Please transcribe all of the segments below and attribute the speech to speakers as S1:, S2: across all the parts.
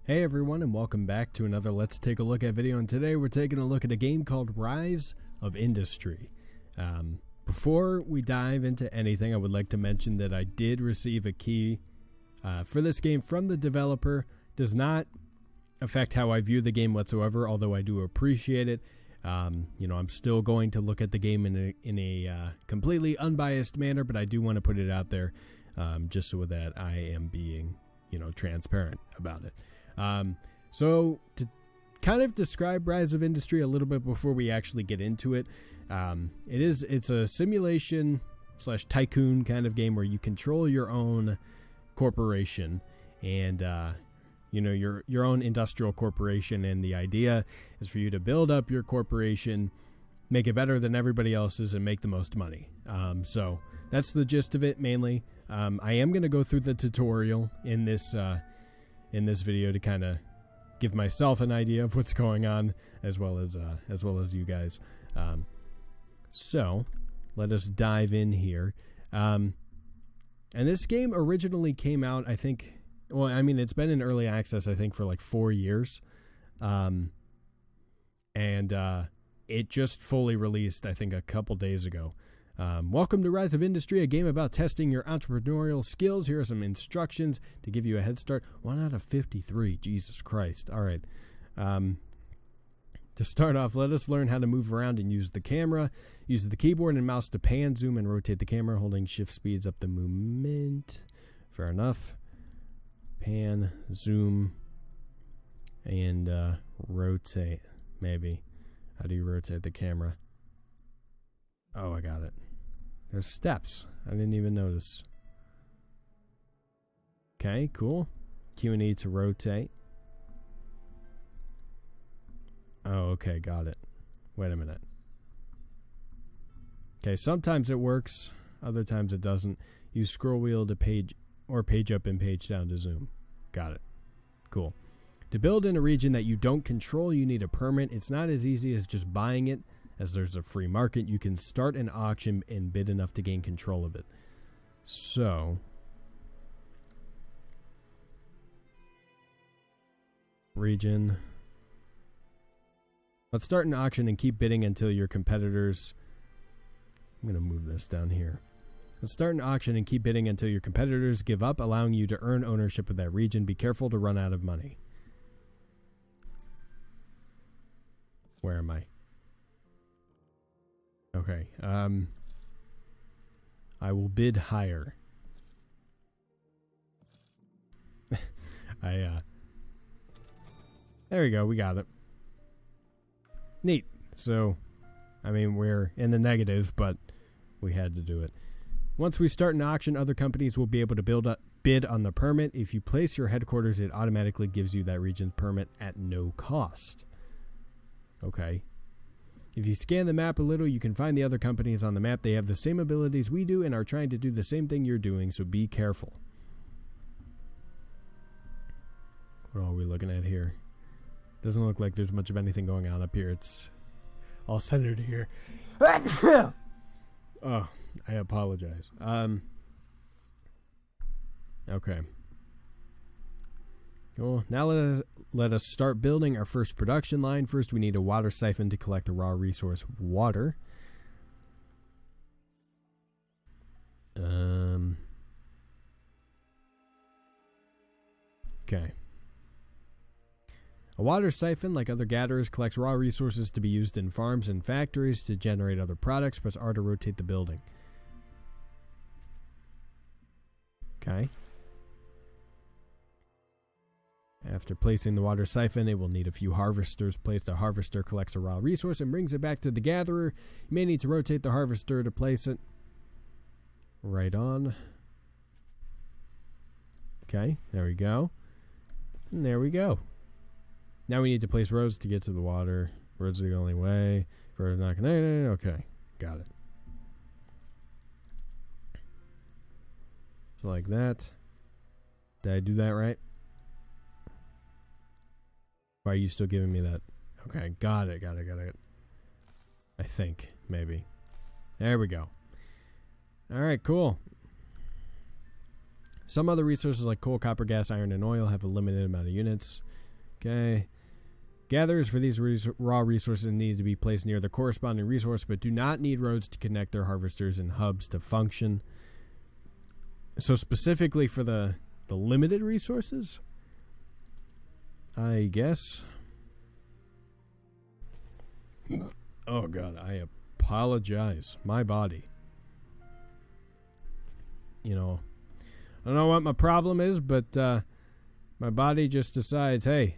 S1: Hey everyone, and welcome back to another Let's Take a Look at video, and today we're taking a look at a game called Rise of Industry. Before we dive into anything, I would like to mention that I did receive a key for this game from the developer. Does not affect how I view the game whatsoever, although I do appreciate it. I'm still going to look at the game in a completely unbiased manner, but I do want to put it out there just so that I am being, transparent about it. So to kind of describe Rise of Industry a little bit before we actually get into it, it's a simulation / tycoon kind of game where you control your own corporation and, your own industrial corporation. And the idea is for you to build up your corporation, make it better than everybody else's, and make the most money. So that's the gist of it mainly. I am going to go through the tutorial in this video to kind of give myself an idea of what's going on, as well as you guys. So let us dive in here. And this game originally came out, I think, it's been in early access, I think, for like 4 years. It just fully released, I think, a couple days ago. Welcome to Rise of Industry, a game about testing your entrepreneurial skills. Here are some instructions to give you a head start. 1 out of 53. Jesus Christ. All right. To start off, let us learn how to move around and use the camera. Use the keyboard and mouse to pan, zoom, and rotate the camera. Holding shift speeds up the movement. Fair enough. Pan, zoom, and rotate. Maybe. How do you rotate the camera? Oh, I got it. There's steps. I didn't even notice. Okay, cool. Q and E to rotate. Oh, okay, got it. Wait a minute. Okay, sometimes it works, other times it doesn't. Use scroll wheel to page up and page down to zoom. Got it. Cool. To build in a region that you don't control, you need a permit. It's not as easy as just buying it, as there's a free market. You can start an auction and bid enough to gain control of it. So, region. Let's start an auction and keep bidding until your competitors... I'm going to move this down here. Let's start an auction and keep bidding until your competitors give up, allowing you to earn ownership of that region. Be careful to run out of money. Where am I? Okay, I will bid higher. There we go, we got it. Neat. So, we're in the negative, but we had to do it. Once we start an auction, other companies will be able to bid on the permit. If you place your headquarters, it automatically gives you that region's permit at no cost. Okay. If you scan the map a little, you can find the other companies on the map. They have the same abilities we do and are trying to do the same thing you're doing, so be careful. What are we looking at here? Doesn't look like there's much of anything going on up here. It's all centered here. Oh, I apologize. Okay. Cool. Now let us start building our first production line. First, we need a water siphon to collect the raw resource water. Okay. A water siphon, like other gatherers, collects raw resources to be used in farms and factories to generate other products. Press R to rotate the building. Okay. After placing the water siphon, it will need a few harvesters placed. A harvester collects a raw resource and brings it back to the gatherer. You may need to rotate the harvester to place it. Right on. Okay, there we go. And there we go. Now we need to place roads to get to the water. Roads are the only way. For not connected. Okay, got it. So like that. Did I do that right? Why are you still giving me that? Okay, got it. I think, maybe. There we go. Alright, cool. Some other resources like coal, copper, gas, iron, and oil have a limited amount of units. Okay. Gatherers for these raw resources need to be placed near the corresponding resource, but do not need roads to connect their harvesters and hubs to function. So specifically for the limited resources, I guess. Oh God, I apologize. My body. You know, I don't know what my problem is, but my body just decides, hey,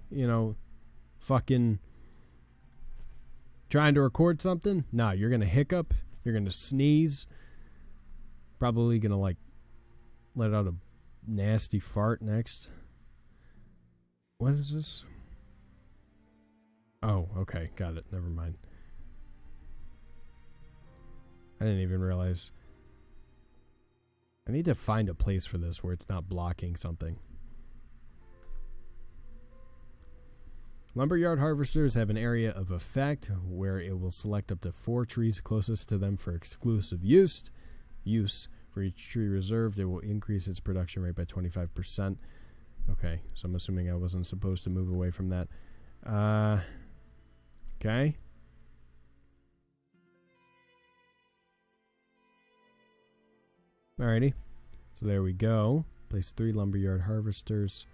S1: you know, fucking trying to record something? Nah, you're going to hiccup. You're going to sneeze. Probably going to, like, let out a nasty fart next. What is this? Oh, okay. Got it. Never mind. I didn't even realize. I need to find a place for this where it's not blocking something. Lumberyard harvesters have an area of effect where it will select up to 4 trees closest to them for exclusive use. For each tree reserved, it will increase its production rate by 25%. Okay, so I'm assuming I wasn't supposed to move away from that. Okay. Alrighty. So there we go. Place 3 lumberyard harvesters.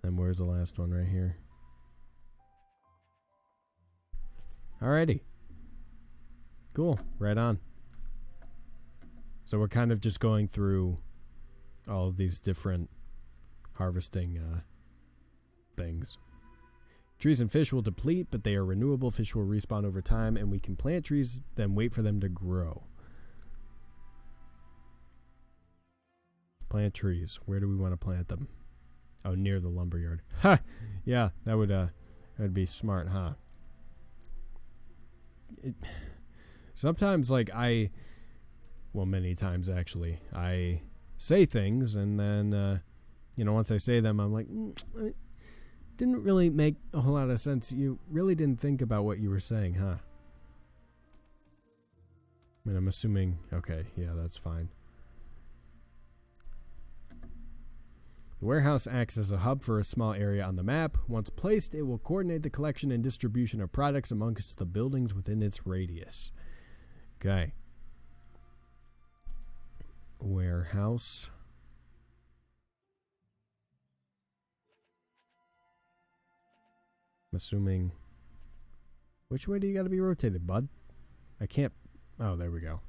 S1: And where's the last one? Right here. Alrighty. Cool. Right on. So we're kind of just going through all of these different harvesting things. Trees and fish will deplete, but they are renewable. Fish will respawn over time, and we can plant trees, then wait for them to grow. Plant trees. Where do we want to plant them? Oh, near the lumberyard. Ha! Yeah, that would be smart, huh? Sometimes, like, well, many times, actually, I say things, and then, you know, once I say them, I'm like, it didn't really make a whole lot of sense. You really didn't think about what you were saying, huh? I mean, I'm assuming, okay, yeah, that's fine. The warehouse acts as a hub for a small area on the map. Once placed, it will coordinate the collection and distribution of products amongst the buildings within its radius. Okay. Warehouse. I'm assuming. Which way do you got to be rotated, bud? I can't. Oh, there we go.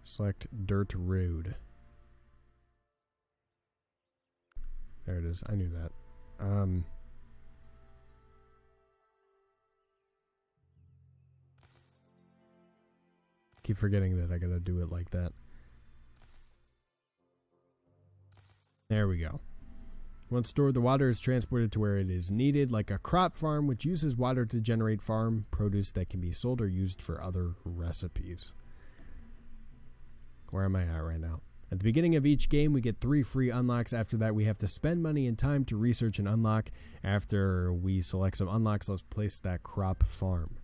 S1: Select dirt road. There it is. I knew that. Keep forgetting that I gotta do it like that. There we go. Once stored, the water is transported to where it is needed, like a crop farm, which uses water to generate farm produce that can be sold or used for other recipes. Where am I at right now? At the beginning of each game, we get 3 free unlocks. After that, we have to spend money and time to research and unlock. After we select some unlocks, let's place that crop farm.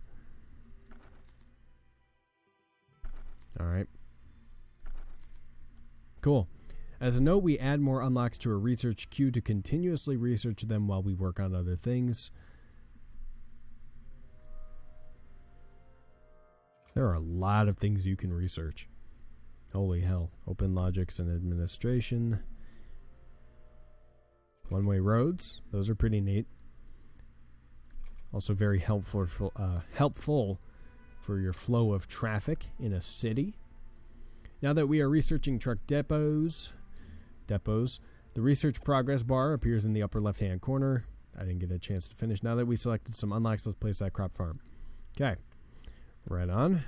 S1: Alright. Cool. As a note, we add more unlocks to a research queue to continuously research them while we work on other things. There are a lot of things you can research. Holy hell. Open logics and administration. One-way roads. Those are pretty neat. Also very helpful for your flow of traffic in a city. Now that we are researching truck depots, the research progress bar appears in the upper left-hand corner. I didn't get a chance to finish. Now that we selected some unlocks, let's place that crop farm. Okay. Right on.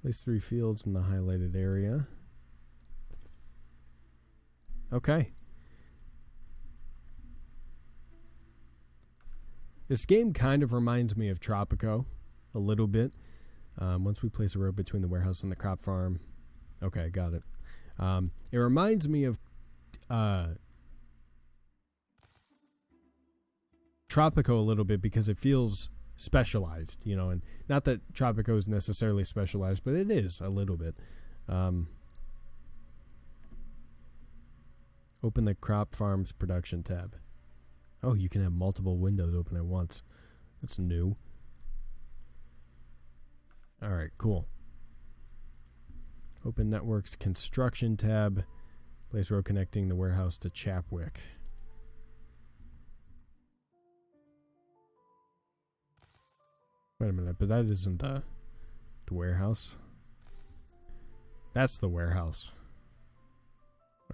S1: Place 3 fields in the highlighted area. Okay. This game kind of reminds me of Tropico a little bit. Once we place a road between the warehouse and the crop farm. Okay, got it. It reminds me of Tropico a little bit because it feels specialized, you know, and not that Tropico is necessarily specialized, but it is a little bit. Open the crop farms production tab. Oh, you can have multiple windows open at once. That's new. All right, cool. Open networks construction tab. Place road connecting the warehouse to Chapwick. Wait a minute, but that isn't the warehouse. That's the warehouse.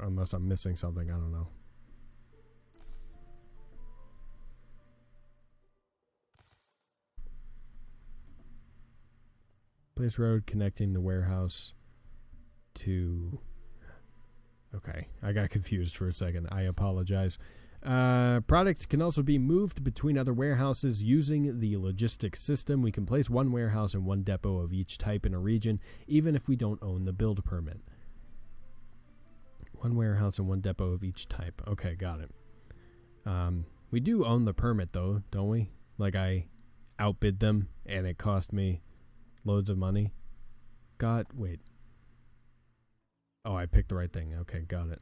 S1: Unless I'm missing something, I don't know. Place road connecting the warehouse to... Okay, I got confused for a second. I apologize. Products can also be moved between other warehouses using the logistics system. We can place one warehouse and one depot of each type in a region, even if we don't own the build permit. One warehouse and one depot of each type. Okay, got it. We do own the permit, though, don't we? Like, I outbid them, and it cost me loads of money. Wait. Oh, I picked the right thing. Okay, got it.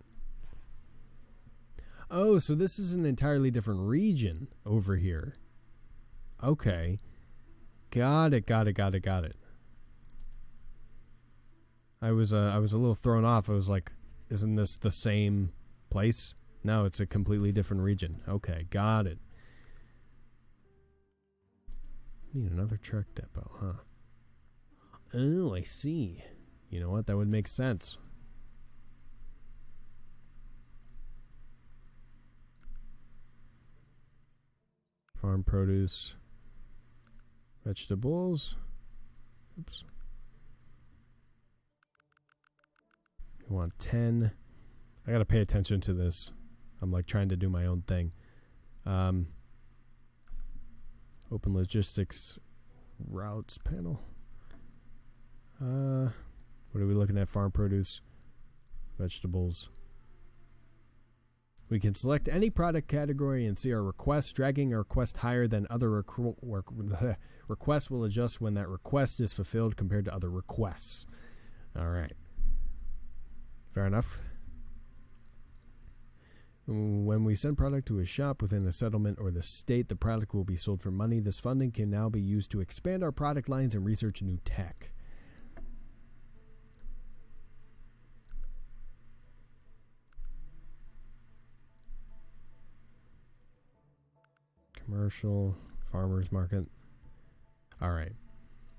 S1: Oh, so this is an entirely different region over here. Okay. Got it. I was a little thrown off. I was like, isn't this the same place? No, it's a completely different region. Okay, got it. Need another truck depot, huh? Oh, I see. You know what? That would make sense. Farm produce. Vegetables. Oops. You want 10. I gotta pay attention to this. I'm like trying to do my own thing. Open logistics routes panel. What are we looking at? Farm produce, vegetables. We can select any product category and see our requests. Dragging a request higher than other requests will adjust when that request is fulfilled compared to other requests. All right. Fair enough. When we send product to a shop within a settlement or the state, the product will be sold for money. This funding can now be used to expand our product lines and research new tech. Commercial, farmers market. All right.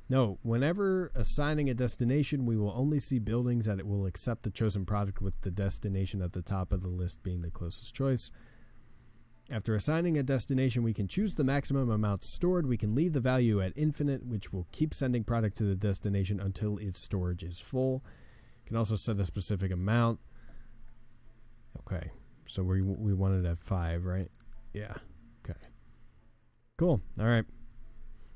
S1: No, whenever assigning a destination, we will only see buildings that it will accept the chosen product with the destination at the top of the list being the closest choice. After assigning a destination, we can choose the maximum amount stored. We can leave the value at infinite, which will keep sending product to the destination until its storage is full. You can also set a specific amount. Okay, so we want it at 5, right? Yeah, okay. Cool, all right.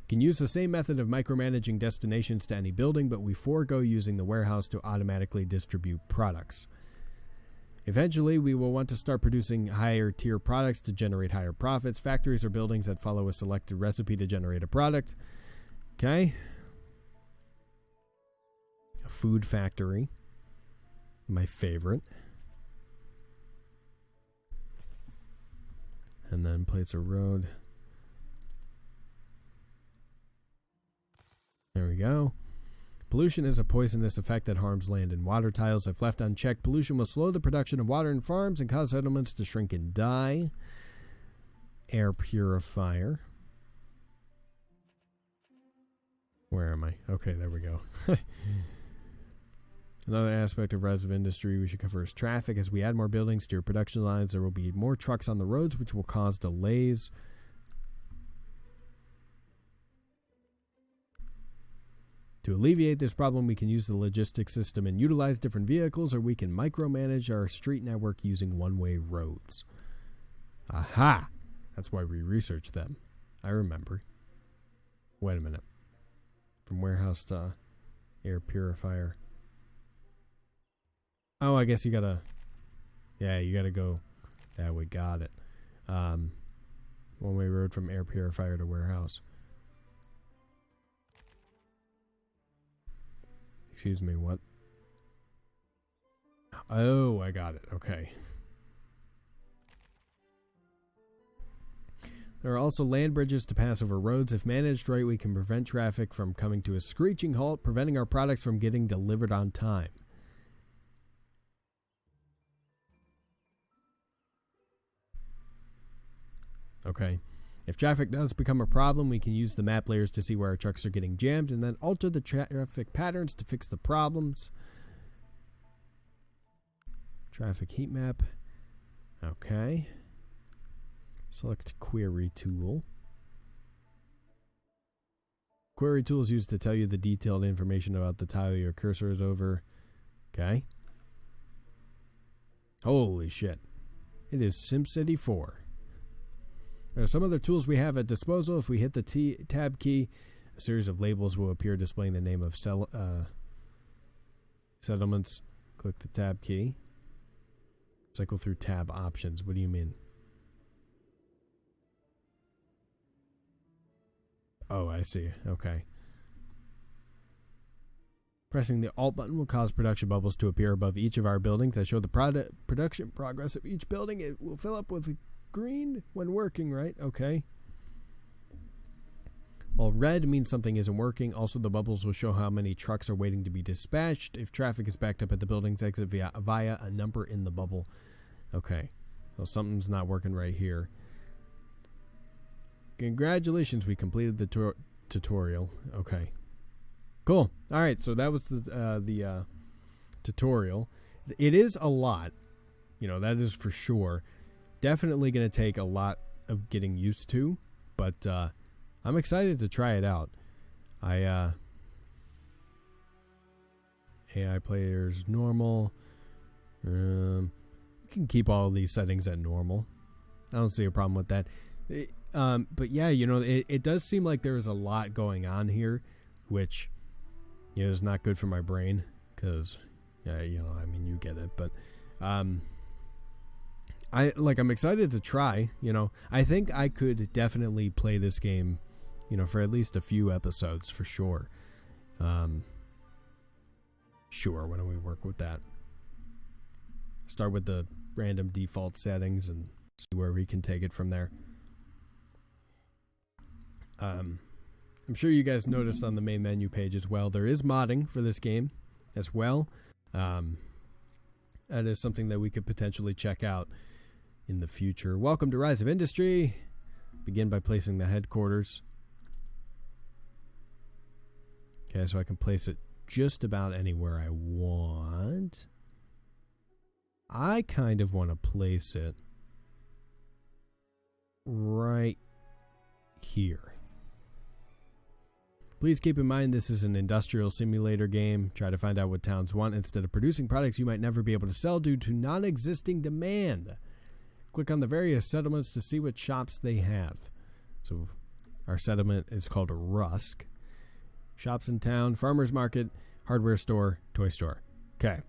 S1: Can use the same method of micromanaging destinations to any building, but we forego using the warehouse to automatically distribute products. Eventually, we will want to start producing higher tier products to generate higher profits. Factories are buildings that follow a selected recipe to generate a product. Okay. A food factory. My favorite. And then place a road. There we go. Pollution is a poisonous effect that harms land and water tiles. If left unchecked, pollution will slow the production of water in farms and cause settlements to shrink and die. Air purifier. Where am I? Okay, there we go. Another aspect of rise of industry we should cover is traffic. As we add more buildings to your production lines, there will be more trucks on the roads, which will cause delays. To alleviate this problem, we can use the logistics system and utilize different vehicles, or we can micromanage our street network using one-way roads. Aha! That's why we researched them. I remember. Wait a minute. From warehouse to air purifier. Oh, I guess you gotta... Yeah, you gotta go... Yeah, we got it. One-way road from air purifier to warehouse. Excuse me, what? Oh, I got it. Okay. There are also land bridges to pass over roads. If managed right, we can prevent traffic from coming to a screeching halt, preventing our products from getting delivered on time. Okay. If traffic does become a problem, we can use the map layers to see where our trucks are getting jammed and then alter the traffic patterns to fix the problems. Traffic heat map. Okay. Select query tool. Query tool is used to tell you the detailed information about the tile your cursor is over. Okay. Holy shit. It is SimCity 4. There are some other tools we have at disposal. If we hit the tab key, a series of labels will appear displaying the name of settlements. Click the tab key. Cycle through tab options. What do you mean? Oh, I see. Okay. Pressing the Alt button will cause production bubbles to appear above each of our buildings that show the production progress of each building. It will fill up with green when working, right? Okay. While red means something isn't working. Also, the bubbles will show how many trucks are waiting to be dispatched. If traffic is backed up at the buildings, exit via a number in the bubble. Okay. So something's not working right here. Congratulations, we completed the tutorial. Okay. Cool. All right, so that was the tutorial. It is a lot. You know, that is for sure. Definitely going to take a lot of getting used to, but I'm excited to try it out. AI players normal. We can keep all of these settings at normal. I don't see a problem with that. But yeah, you know, it does seem like there is a lot going on here, which, you know, is not good for my brain because, you know, I mean, you get it, but I'm excited to try. You know, I think I could definitely play this game, you know, for at least a few episodes for sure. Sure, why don't we work with that? Start with the random default settings and see where we can take it from there. I'm sure you guys noticed on the main menu page as well, there is modding for this game as well. That is something that we could potentially check out in the future. Welcome to Rise of Industry. Begin by placing the headquarters. Okay, so I can place it just about anywhere I want. I kind of want to place it right here. Please keep in mind this is an industrial simulator game. Try to find out what towns want instead of producing products you might never be able to sell due to non-existing demand. Click on the various settlements to see what shops they have. So our settlement is called Rusk. Shops in town, farmer's market, hardware store, toy store. Okay.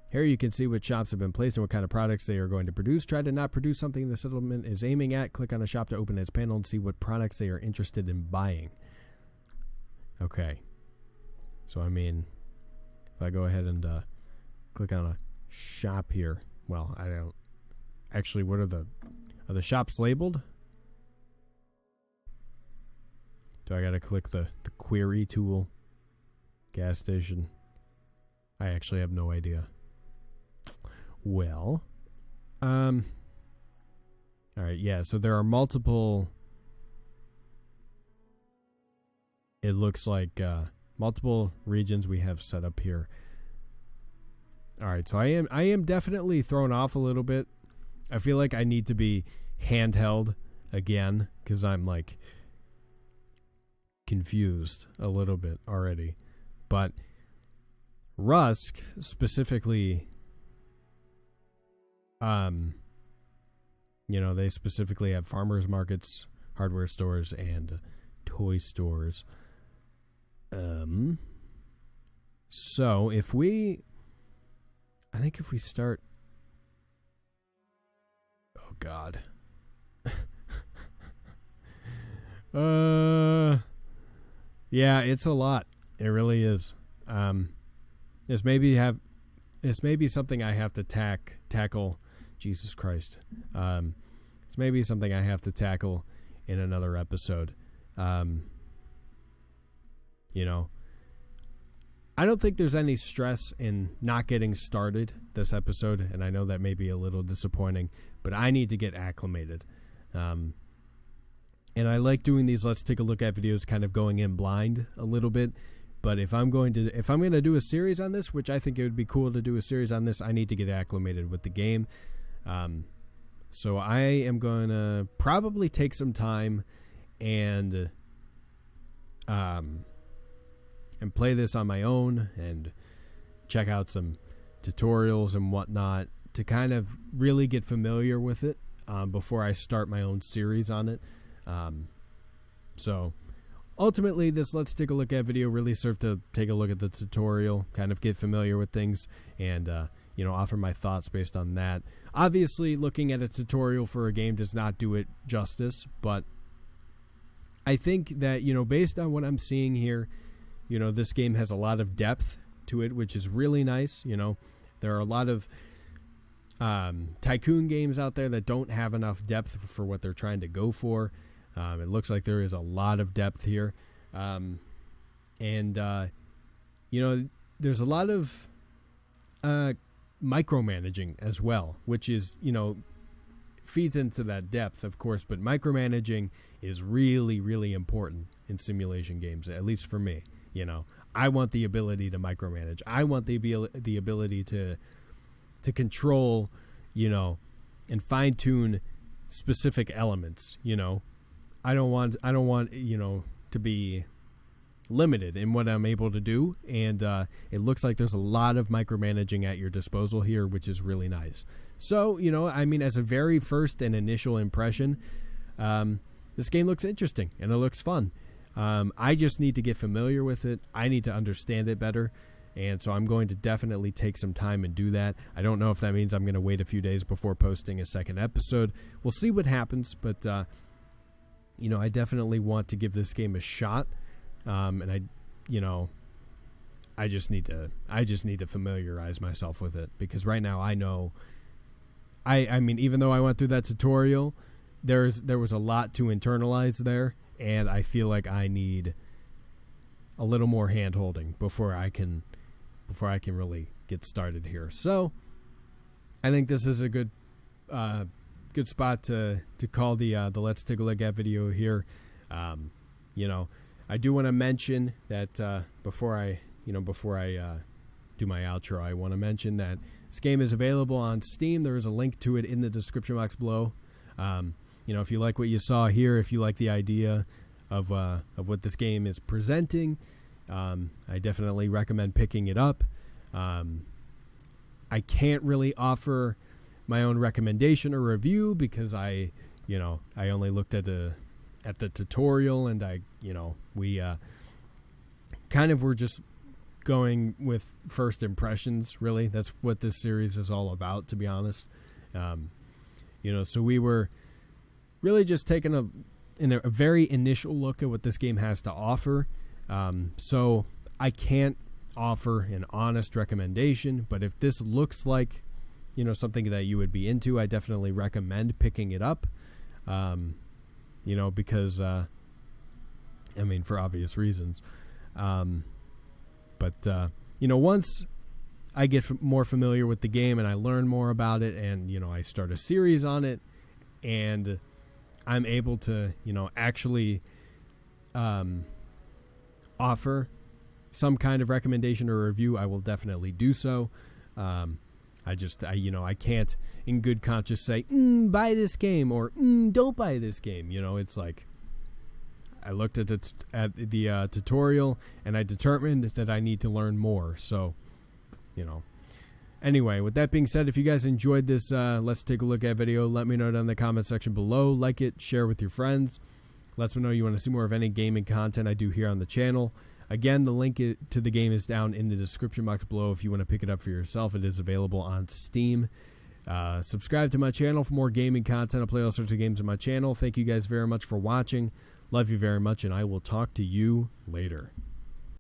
S1: Here you can see what shops have been placed and what kind of products they are going to produce. Try to not produce something the settlement is aiming at. Click on a shop to open its panel and see what products they are interested in buying. Okay. So, I mean, if I go ahead and click on a shop here. Well, I don't. Actually, what are the shops labeled? Do I got to click the query tool? Gas station. I actually have no idea. Well, all right, yeah, so there are multiple, it looks like multiple regions we have set up here. All right, so I am definitely thrown off a little bit. I feel like I need to be handheld again because I'm like confused a little bit already. But Rusk specifically, you know, they specifically have farmers markets, hardware stores, and toy stores. So if we, I think if we start, oh God, Yeah, it's a lot. It really is. This may be something I have to tackle. Jesus Christ. This may be something I have to tackle in another episode. I don't think there's any stress in not getting started this episode, and I know that may be a little disappointing, but I need to get acclimated. And I like doing these let's take a look at videos kind of going in blind a little bit. But if I'm going to do a series on this, which I think it would be cool to do a series on this, I need to get acclimated with the game. So I am going to probably take some time and play this on my own and check out some tutorials and whatnot to kind of really get familiar with it before I start my own series on it. So ultimately, this let's take a look at video really served to take a look at the tutorial, kind of get familiar with things, and offer my thoughts based on that. Obviously, looking at a tutorial for a game does not do it justice, but I think that, based on what I'm seeing here, this game has a lot of depth to it, which is really nice. There are a lot of tycoon games out there that don't have enough depth for what they're trying to go for. It looks like there is a lot of depth here. There's a lot of micromanaging as well, which is, feeds into that depth, of course, but micromanaging is really, really important in simulation games, at least for me. I want the ability to micromanage. I want the ability to control, and fine tune specific elements. I don't want to be limited in what I'm able to do, and it looks like there's a lot of micromanaging at your disposal here, which is really nice. So, as a very first and initial impression, this game looks interesting and it looks fun. I just need to get familiar with it. I need to understand it better. And so I'm going to definitely take some time and do that. I don't know if that means I'm going to wait a few days before posting a second episode. We'll see what happens. But, I definitely want to give this game a shot. And I just need to familiarize myself with it, because right now I know, even though I went through that tutorial, there was a lot to internalize there. And I feel like I need a little more hand-holding before I can really get started here. So I think this is a good spot to call the let's take a look at video here. I do want to mention that before I do my outro, I want to mention that this game is available on Steam. There is a link to it in the description box below. If you like what you saw here, if you like the idea of what this game is presenting, I definitely recommend picking it up. I can't really offer my own recommendation or review because I only looked at the tutorial, and we kind of were just going with first impressions. Really, that's what this series is all about, to be honest. So we were really just taking a very initial look at what this game has to offer. So I can't offer an honest recommendation, but if this looks like, something that you would be into, I definitely recommend picking it up. Because, for obvious reasons. Once I get more familiar with the game and I learn more about it, and, I start a series on it, and I'm able to, actually offer some kind of recommendation or review, I will definitely do so. I can't in good conscience say, buy this game, or don't buy this game. It's like, I looked at the tutorial and I determined that I need to learn more. So, Anyway, with that being said, if you guys enjoyed this let's take a look at video, let me know down in the comment section below. Like it, share with your friends. Let me know you want to see more of any gaming content I do here on the channel. Again, the link to the game is down in the description box below if you want to pick it up for yourself. It is available on Steam. Subscribe to my channel for more gaming content. I play all sorts of games on my channel. Thank you guys very much for watching. Love you very much, and I will talk to you later.